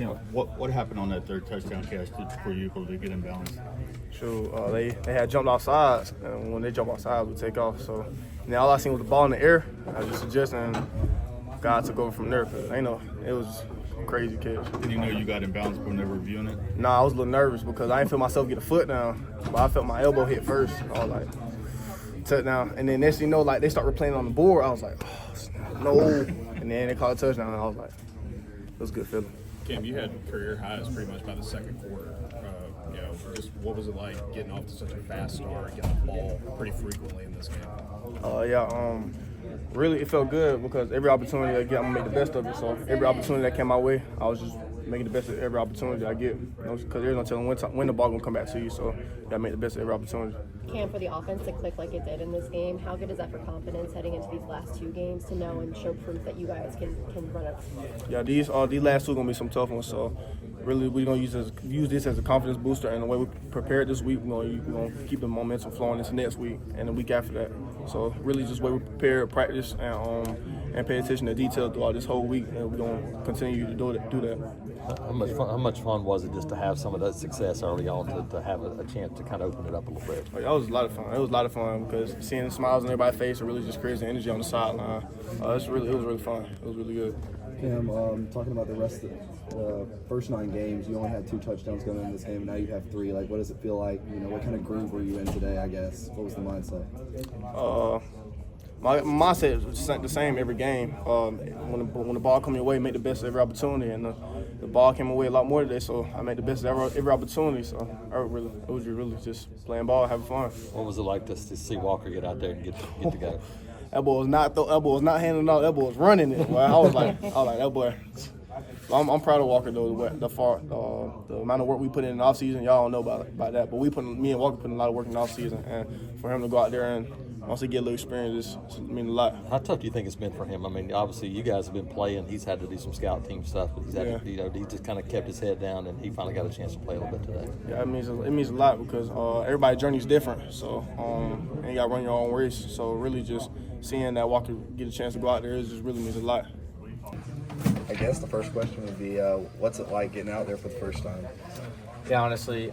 You know, what happened on that third touchdown catch for you able to get in balance? So they had jumped off sides, and when they jump off sides, we take off. So now all I seen was the ball in the air. I was just adjusting, and God took over from there. Cause it was a crazy catch. Did you know you got in balance when they were reviewing it? Nah, I was a little nervous because I didn't feel myself get a foot down, but I felt my elbow hit first. I was like, touchdown. And then next thing you know, like they start replaying on the board. I was like, oh, snap, no. And then they called a touchdown, and I was like, it was a good feeling. Cam, you had career highs pretty much by the second quarter. Just what was it like getting off to such a fast start, getting the ball pretty frequently in this game? Really, it felt good because every opportunity I get, I'm gonna make the best of it. So every opportunity that came my way, I was just making the best of every opportunity I get. Because there's no telling when the ball gonna come back to you. So you gotta make the best of every opportunity. Cam, for the offense to click like it did in this game, how good is that for confidence heading into these last two games to know and show proof that you guys can run it? Yeah, these last two gonna be some tough ones. So really, we're gonna use this as a confidence booster. And the way we prepared this week, we're gonna keep the momentum flowing into next week and the week after that. So really, just the way we prepare, practice, and pay attention to detail throughout this whole week, and we're gonna continue to do that. How much fun was it just to have some of that success early on to have a chance to kind of open it up a little bit? That was a lot of fun. It was a lot of fun because seeing the smiles on everybody's face, it really just creates the energy on the sideline. It was really fun. It was really good. Cam, talking about the rest of the first 9 games, you only had 2 touchdowns going into this game, and now you have 3. Like, what does it feel like? What kind of groove were you in today, I guess? What was the mindset? My mindset is the same every game. When the ball comes your way, make the best of every opportunity, and the ball came away a lot more today, so I made the best of every opportunity. So it was really just playing ball, having fun. What was it like to see Walker get out there and get to go? That boy was not handling out. That boy was running it. Well, I was like that boy. I'm proud of Walker though. The amount of work we put in the off season, y'all don't know about that. But me and Walker put in a lot of work in the off season, and for him to go out there and once he get a little experience, it means a lot. How tough do you think it's been for him? I mean, obviously you guys have been playing. He's had to do some scout team stuff, but he's had to, he just kind of kept his head down, and he finally got a chance to play a little bit today. Yeah, it means a lot because everybody's journey is different. So and you got to run your own race. So really, just seeing that Walker get a chance to go out there just really means a lot. I guess the first question would be, what's it like getting out there for the first time? Yeah, honestly,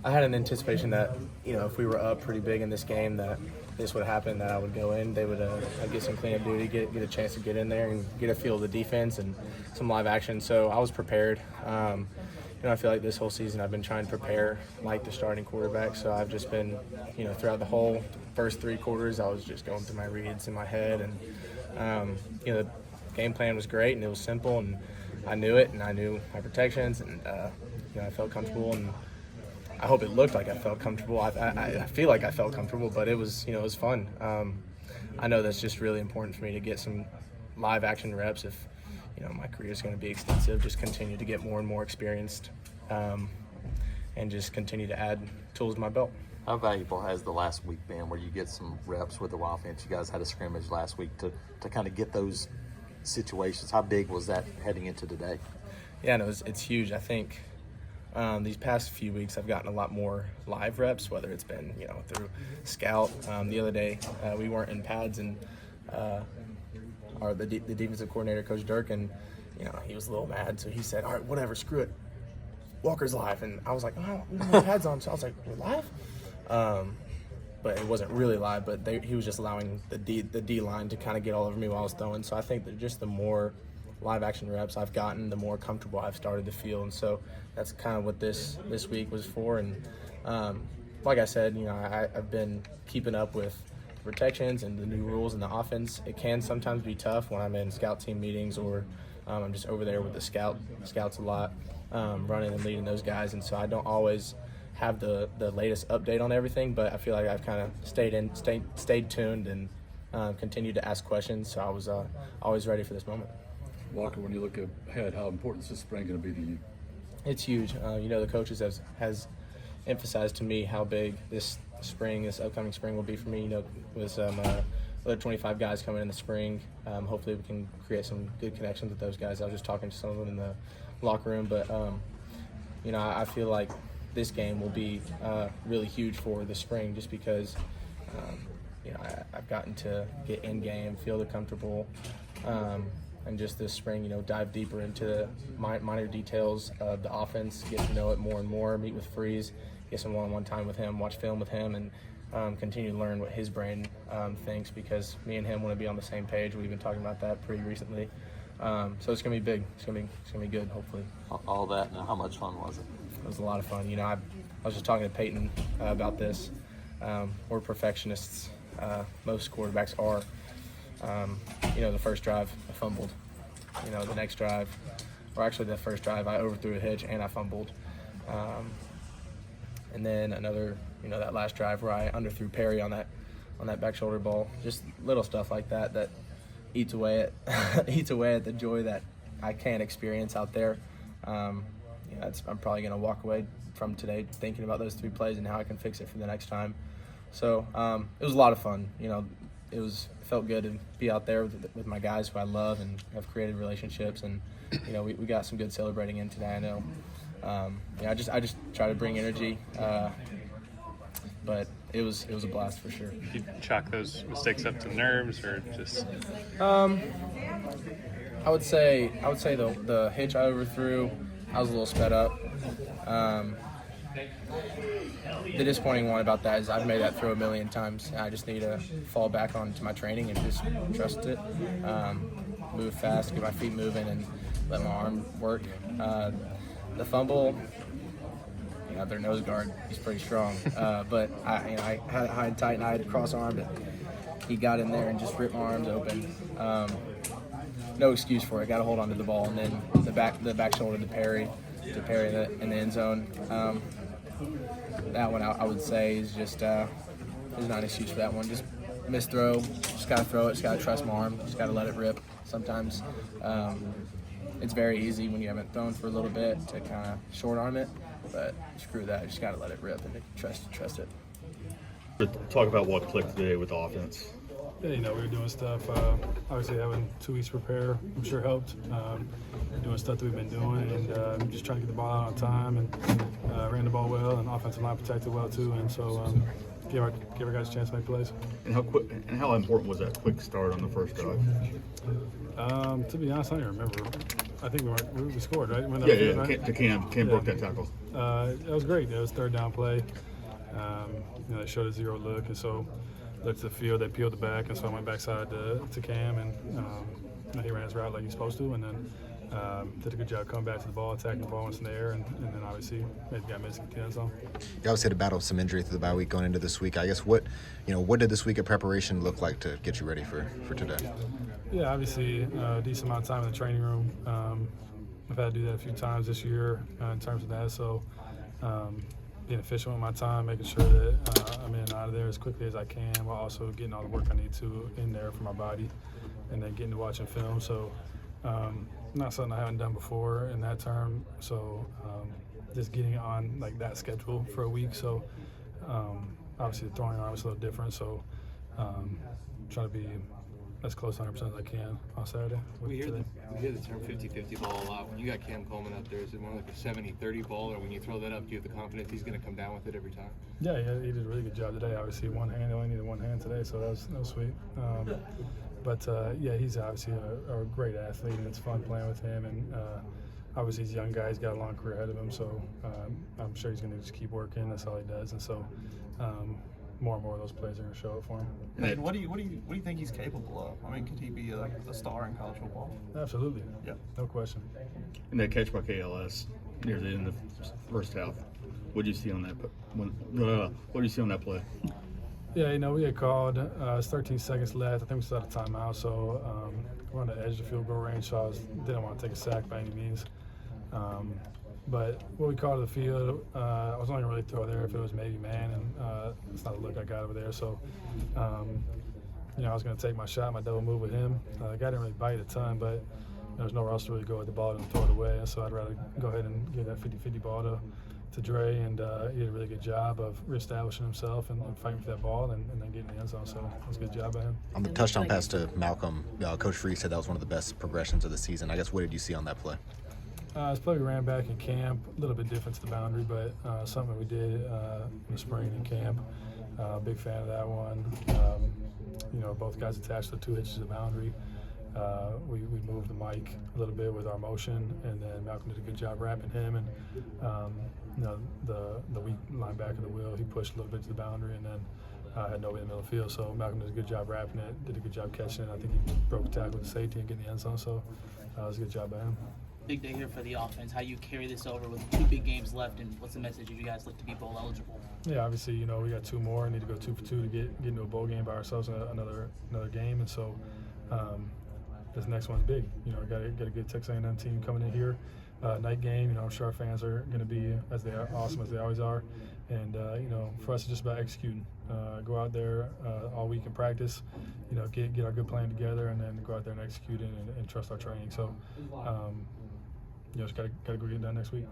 I had an anticipation that, if we were up pretty big in this game, that this would happen, that I would go in. They would I'd get some cleanup duty, get a chance to get in there and get a feel of the defense and some live action. So I was prepared. I feel like this whole season I've been trying to prepare like the starting quarterback. So I've just been, throughout the whole first 3 quarters, I was just going through my reads in my head. And, the game plan was great and it was simple and I knew it and I knew my protections and, I felt comfortable and I hope it looked like I felt comfortable. I feel like I felt comfortable, but it was, it was fun. I know that's just really important for me to get some live action reps if, my career is going to be extensive. Just continue to get more and more experienced, and just continue to add tools to my belt. How valuable has the last week been where you get some reps with the offense? You guys had a scrimmage last week to kind of get those situations. How big was that heading into today? Yeah, no, it's huge. I think these past few weeks I've gotten a lot more live reps, whether it's been, through scout. The other day we weren't in pads and the defensive coordinator, Coach Dirk, and he was a little mad, so he said, all right, whatever, screw it, Walker's live. And I was like, oh, we don't have pads on. So I was like, we're live? But it wasn't really live, but he was just allowing the D line to kind of get all over me while I was throwing. So I think that just the more live action reps I've gotten, the more comfortable I've started to feel. And so that's kind of what this week was for. And like I said, I've been keeping up with protections and the new rules in the offense. It can sometimes be tough when I'm in scout team meetings or I'm just over there with the scouts a lot, running and leading those guys. And so I don't always have the latest update on everything, but I feel like I've kind of stayed tuned and continued to ask questions. So I was always ready for this moment. Walker, when you look ahead, how important is this spring going to be to you? It's huge. The coaches has emphasized to me how big this upcoming spring will be for me. With some other 25 guys coming in the spring, hopefully we can create some good connections with those guys. I was just talking to some of them in the locker room, but I feel like this game will be really huge for the spring just because I've gotten to get in game, feel the comfortable, and just this spring, dive deeper into the minor details of the offense, get to know it more and more, meet with Freeze, get some one-on-one time with him, watch film with him, and continue to learn what his brain thinks, because me and him want to be on the same page. We've been talking about that pretty recently. So it's gonna be big. It's gonna be good, hopefully. All that, and how much fun was it? It was a lot of fun. I was just talking to Peyton about this. We're perfectionists. Most quarterbacks are. The first drive, I fumbled. The next drive, or actually the first drive, I overthrew a hitch and I fumbled. And then another, that last drive where I underthrew Perry on that back shoulder ball. Just little stuff like that eats away at the joy that I can't experience out there. I'm probably going to walk away from today thinking about those 3 plays and how I can fix it for the next time. So it was a lot of fun. It felt good to be out there with my guys who I love and have created relationships, and we got some good celebrating in today. I know. I just try to bring energy, but it was a blast for sure. Did you chalk those mistakes up to nerves, or just? I would say the hitch I overthrew, I was a little sped up. The disappointing one about that is I've made that throw a million times. I just need to fall back onto my training and just trust it, move fast, get my feet moving, and let my arm work. The fumble, their nose guard, he's pretty strong, but I had tight and I had cross-armed it. He got in there and just ripped my arms open. No excuse for it. Got to hold on to the ball, and then the back shoulder to Perry in the end zone. That one I would say is just there's not an excuse for that one. Just missed throw. Just got to throw it. Just got to trust my arm. Just got to let it rip. Sometimes it's very easy when you haven't thrown for a little bit to kind of short arm it, but screw that. Just got to let it rip and trust it. Talk about what clicked today with offense. Yeah, we were doing stuff. Obviously, having 2 weeks to prepare, I'm sure helped. Doing stuff that we've been doing, and just trying to get the ball out on time, and ran the ball well, and offensive line protected well too, and so give our guys a chance to make plays. And how important was that quick start on the first drive? To be honest, I don't even remember. I think we scored, right? Right? Cam broke that tackle. It was great. It was third down play. They showed a zero look, and so looked at the field. They peeled it back, and so I went backside to Cam, and he ran his route like he's supposed to, and then did a good job coming back to the ball, attacking the ball once in the air, and then obviously maybe got missing the end zone. You obviously had to battle some injury through the bye week going into this week. I guess what did this week of preparation look like to get you ready for today? Yeah, obviously a decent amount of time in the training room. I've had to do that a few times this year in terms of that, so being efficient with my time, making sure that I'm in and out of there as quickly as I can, while also getting all the work I need to in there for my body, and then getting to watching film. So not something I haven't done before in that term. So just getting on like that schedule for a week. So obviously the throwing arm is a little different. So trying to be as close to 100% as I can on Saturday. We hear the term 50-50 ball a lot. When you got Cam Coleman up there, is it more like a 70-30 ball, or when you throw that up, do you have the confidence he's going to come down with it every time? Yeah, he did a really good job today. Obviously, he only needed one hand today, so that was sweet. But he's obviously a great athlete, and it's fun playing with him. And obviously, he's a young guy. He's got a long career ahead of him, so I'm sure he's going to just keep working. That's all he does. And so more and more of those plays are going to show up for him. And what do you think he's capable of? I mean, could he be a star in college football? Absolutely. Yeah. No question. And that catch by KLS near the end of the first half. What did you see on that? What did you see on that play? Yeah, we had called. It's 13 seconds left. I think we still had a timeout, so we're on the edge of the field goal range. So I didn't want to take a sack by any means. But what we called to the field, I was only going to really throw there if it was maybe man, and it's not the look I got over there. So, I was going to take my shot, my double move with him. The guy didn't really bite a ton, but there was nowhere else to really go with the ball and throw it away. And so I'd rather go ahead and give that 50-50 ball to Dre, and he did a really good job of reestablishing himself and fighting for that ball and then getting the end zone. So it was a good job by him. On the touchdown pass to Malcolm, Coach Freeze said that was one of the best progressions of the season. I guess what did you see on that play? It's probably ran back in camp, a little bit different to the boundary, but something we did in the spring in camp. Big fan of that one. Both guys attached to 2 hitches of boundary. We moved the mic a little bit with our motion, and then Malcolm did a good job wrapping him. And you know, the weak linebacker, the Will, he pushed a little bit to the boundary, and then had nobody in the middle of the field. So Malcolm did a good job wrapping it, did a good job catching it. I think he broke a tackle with the safety and getting the end zone. So it was a good job by him. Big day here for the offense. How you carry this over with 2 big games left, and what's the message you guys look to be bowl eligible? Yeah, obviously, you know, we got 2 more. Need to go 2 for 2 to get into a bowl game by ourselves in another game. And so this next one's big. You know, got a good Texas A&M team coming in here. Night game. You know, I'm sure our fans are going to be as they are awesome as they always are. And you know, for us, it's just about executing. Go out there all week in practice. You know, get our good plan together, and then go out there and execute and trust our training. So. You know, just gotta go get it done next week.